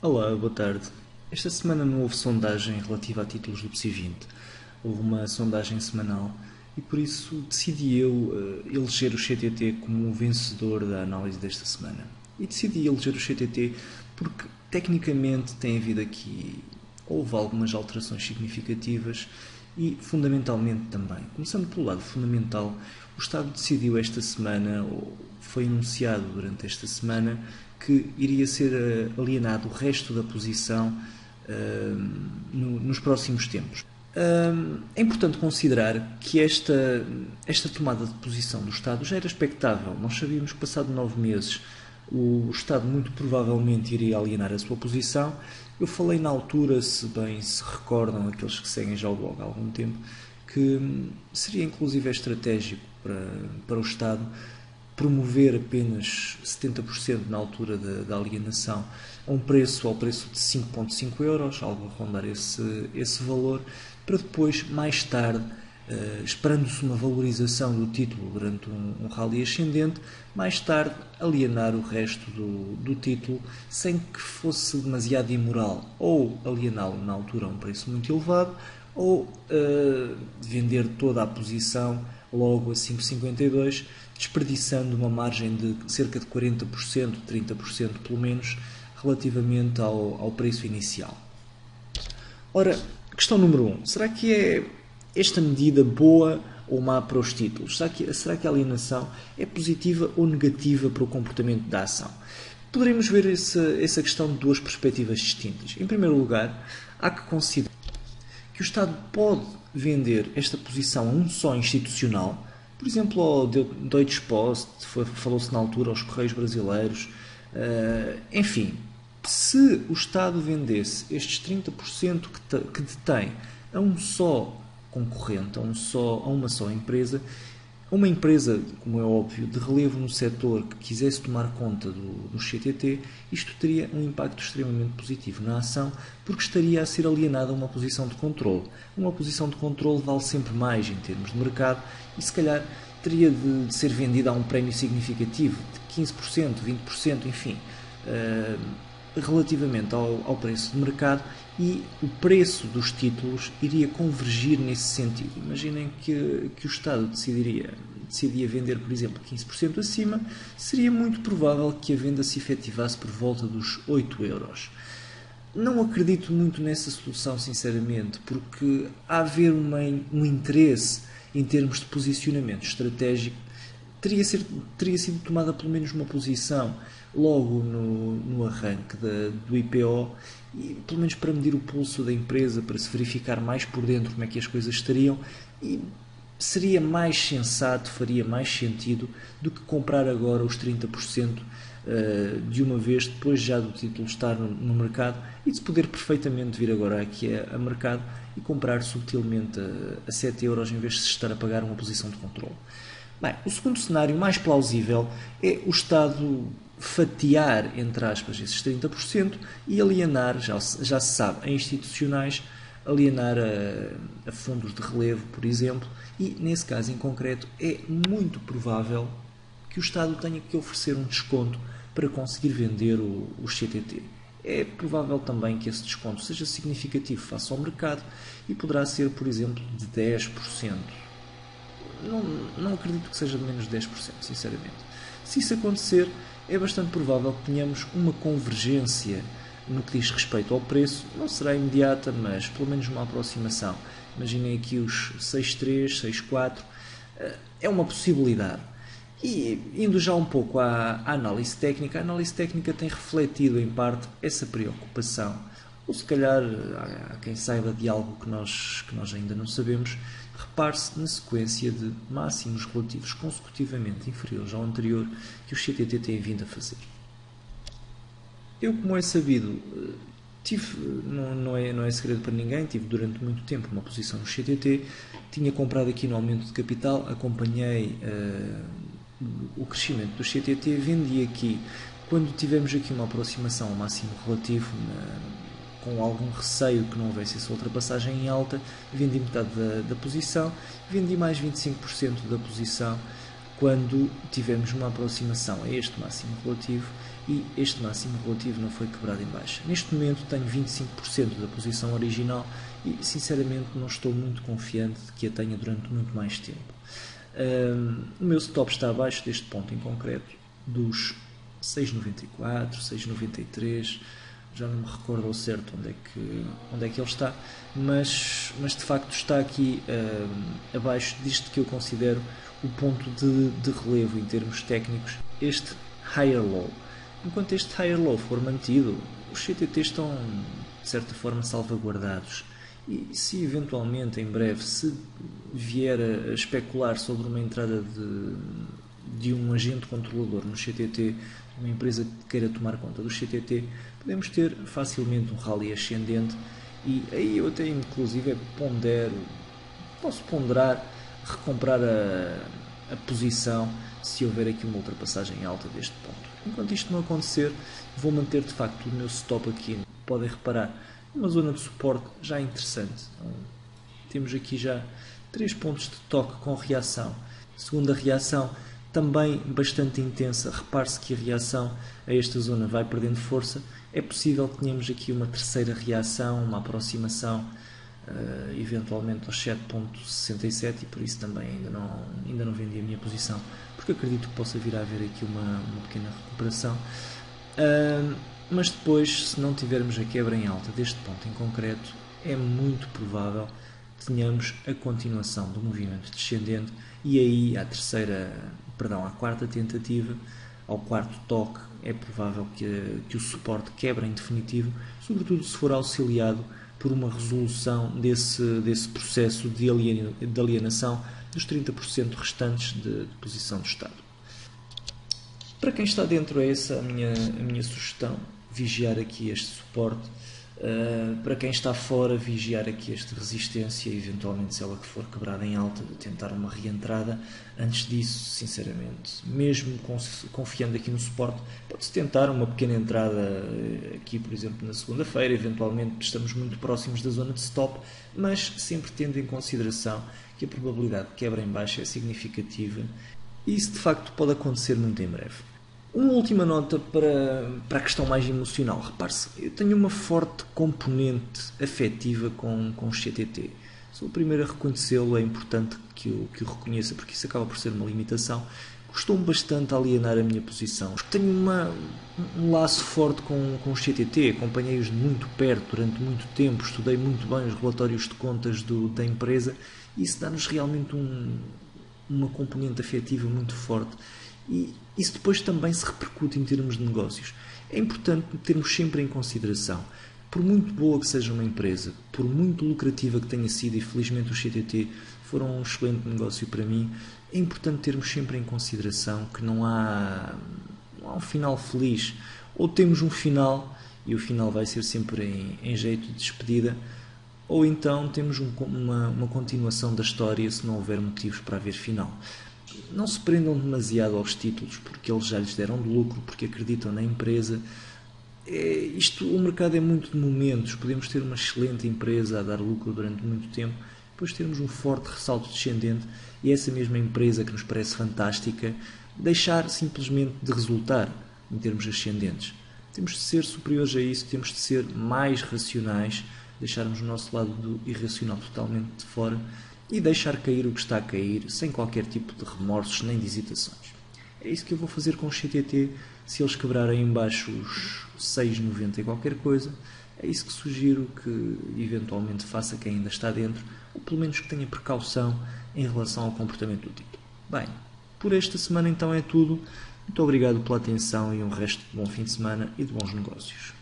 Olá, boa tarde. Esta semana não houve sondagem relativa a títulos do PSI 20. Houve uma sondagem semanal e por isso decidi eu eleger o CTT como o vencedor da análise desta semana. E decidi eleger o CTT porque tecnicamente tem havido aqui, houve algumas alterações significativas e fundamentalmente também. Começando pelo lado fundamental, o Estado decidiu esta semana, ou foi anunciado durante esta semana, que iria ser alienado o resto da posição nos próximos tempos. É importante considerar que esta tomada de posição do Estado já era expectável. Nós sabíamos que, passado 9 meses, o Estado muito provavelmente iria alienar a sua posição. Eu falei na altura, se bem se recordam aqueles que seguem já o blog há algum tempo, que seria inclusive estratégico para o Estado promover apenas 70% na altura da alienação ao preço de 5,5 euros, algo a rondar esse valor, para depois, mais tarde, esperando-se uma valorização do título durante um rally ascendente, mais tarde alienar o resto do título sem que fosse demasiado imoral, ou aliená-lo na altura a um preço muito elevado, ou vender toda a posição logo a 5,52, desperdiçando uma margem de cerca de 40%, 30% pelo menos, relativamente ao preço inicial. Ora, questão número 1. Será que é esta medida boa ou má para os títulos? Será que a alienação é positiva ou negativa para o comportamento da ação? Poderemos ver essa questão de duas perspectivas distintas. Em primeiro lugar, há que considerar que o Estado pode vender esta posição a um só institucional, por exemplo, ao Deutsche Post, falou-se na altura, aos Correios Brasileiros, enfim, se o Estado vendesse estes 30% que detém a um só concorrente, a uma só empresa, uma empresa, como é óbvio, de relevo no setor que quisesse tomar conta do CTT, isto teria um impacto extremamente positivo na ação, porque estaria a ser alienada a uma posição de controle. Uma posição de controle vale sempre mais em termos de mercado e, se calhar, teria de ser vendida a um prémio significativo de 15%, 20%, enfim, relativamente ao preço de mercado, e o preço dos títulos iria convergir nesse sentido. Imaginem que o Estado decidia vender, por exemplo, 15% acima, seria muito provável que a venda se efetivasse por volta dos 8 euros. Não acredito muito nessa solução, sinceramente, porque há a haver um interesse em termos de posicionamento estratégico. Teria sido tomada pelo menos uma posição logo no arranque do IPO, e pelo menos para medir o pulso da empresa, para se verificar mais por dentro como é que as coisas estariam, e seria mais sensato, faria mais sentido do que comprar agora os 30% de uma vez, depois já do título estar no mercado, e de se poder perfeitamente vir agora aqui a mercado e comprar subtilmente a 7 euros em vez de se estar a pagar uma posição de controle. Bem, o segundo cenário mais plausível é o Estado fatiar, entre aspas, esses 30% e alienar, já se sabe, a institucionais, alienar a fundos de relevo, por exemplo, e nesse caso em concreto é muito provável que o Estado tenha que oferecer um desconto para conseguir vender os CTT. É provável também que esse desconto seja significativo face ao mercado e poderá ser, por exemplo, de 10%. Não acredito que seja de menos de 10%, sinceramente. Se isso acontecer, é bastante provável que tenhamos uma convergência no que diz respeito ao preço. Não será imediata, mas pelo menos uma aproximação. Imaginem aqui os 6,3, 6,4. É uma possibilidade. E indo já um pouco à análise técnica, a análise técnica tem refletido em parte essa preocupação. Ou se calhar há quem saiba de algo que nós ainda não sabemos. Repare-se na sequência de máximos relativos consecutivamente inferiores ao anterior que o CTT tem vindo a fazer. Eu, como é sabido, não é segredo para ninguém, tive durante muito tempo uma posição no CTT, tinha comprado aqui no aumento de capital, acompanhei o crescimento do CTT, vendi aqui, quando tivemos aqui uma aproximação ao máximo relativo, com algum receio que não houvesse essa ultrapassagem em alta, vendi metade da posição, vendi mais 25% da posição quando tivemos uma aproximação a este máximo relativo e este máximo relativo não foi quebrado em baixa. Neste momento tenho 25% da posição original e sinceramente não estou muito confiante de que a tenha durante muito mais tempo. O meu stop está abaixo deste ponto em concreto, dos 6,94, 6,93, já não me recordo ao certo onde é que ele está, mas de facto está aqui abaixo disto que eu considero o ponto de relevo em termos técnicos, este higher low. Enquanto este higher low for mantido, os CTT estão de certa forma salvaguardados. E se eventualmente em breve se vier a especular sobre uma entrada de um agente controlador no CTT, uma empresa que queira tomar conta do CTT, podemos ter facilmente um rally ascendente e aí eu até inclusive posso ponderar recomprar a posição se houver aqui uma ultrapassagem alta deste ponto. Enquanto isto não acontecer, vou manter de facto o meu stop aqui. Podem reparar, uma zona de suporte já interessante. Então, temos aqui já 3 pontos de toque com reação. Segunda reação também bastante intensa. Repare-se que a reação a esta zona vai perdendo força. É possível que tenhamos aqui uma terceira reação, uma aproximação eventualmente aos 7.67 e por isso também ainda não vendi a minha posição, porque acredito que possa vir a haver aqui uma pequena recuperação. Mas depois, se não tivermos a quebra em alta deste ponto em concreto, é muito provável que tenhamos a continuação do movimento descendente e aí à quarta tentativa, ao quarto toque, é provável que o suporte quebre em definitivo, sobretudo se for auxiliado por uma resolução desse processo de alienação dos 30% restantes de posição do Estado. Para quem está dentro, é essa a minha sugestão, vigiar aqui este suporte. Para quem está fora, vigiar aqui esta resistência e eventualmente, se ela for quebrada em alta, de tentar uma reentrada. Antes disso, sinceramente, mesmo confiando aqui no suporte, pode-se tentar uma pequena entrada aqui, por exemplo, na segunda-feira. Eventualmente estamos muito próximos da zona de stop, mas sempre tendo em consideração que a probabilidade de quebra em baixa é significativa e isso de facto pode acontecer muito em breve. Uma última nota para a questão mais emocional. Repare-se, eu tenho uma forte componente afetiva com o CTT. Sou o primeiro a reconhecê-lo, é importante que o reconheça, porque isso acaba por ser uma limitação. Custou-me bastante a alienar a minha posição. Tenho um laço forte com o CTT, acompanhei-os de muito perto durante muito tempo, estudei muito bem os relatórios de contas da empresa e isso dá-nos realmente uma componente afetiva muito forte. E isso depois também se repercute em termos de negócios. É importante termos sempre em consideração, por muito boa que seja uma empresa, por muito lucrativa que tenha sido, e felizmente os CTT foram um excelente negócio para mim, é importante termos sempre em consideração que não há um final feliz. Ou temos um final, e o final vai ser sempre em jeito de despedida, ou então temos uma continuação da história se não houver motivos para haver final. Não se prendam demasiado aos títulos porque eles já lhes deram de lucro, porque acreditam na empresa. O mercado é muito de momentos. Podemos ter uma excelente empresa a dar lucro durante muito tempo, depois termos um forte ressalto descendente e essa mesma empresa que nos parece fantástica deixar simplesmente de resultar em termos ascendentes. Temos de ser superiores a isso, temos de ser mais racionais, deixarmos o nosso lado do irracional totalmente de fora e deixar cair o que está a cair, sem qualquer tipo de remorsos nem de hesitações. É isso que eu vou fazer com o CTT, se eles quebrarem em baixo os 6,90 e qualquer coisa, é isso que sugiro que eventualmente faça quem ainda está dentro, ou pelo menos que tenha precaução em relação ao comportamento do título. Bem, por esta semana então é tudo. Muito obrigado pela atenção e um resto de bom fim de semana e de bons negócios.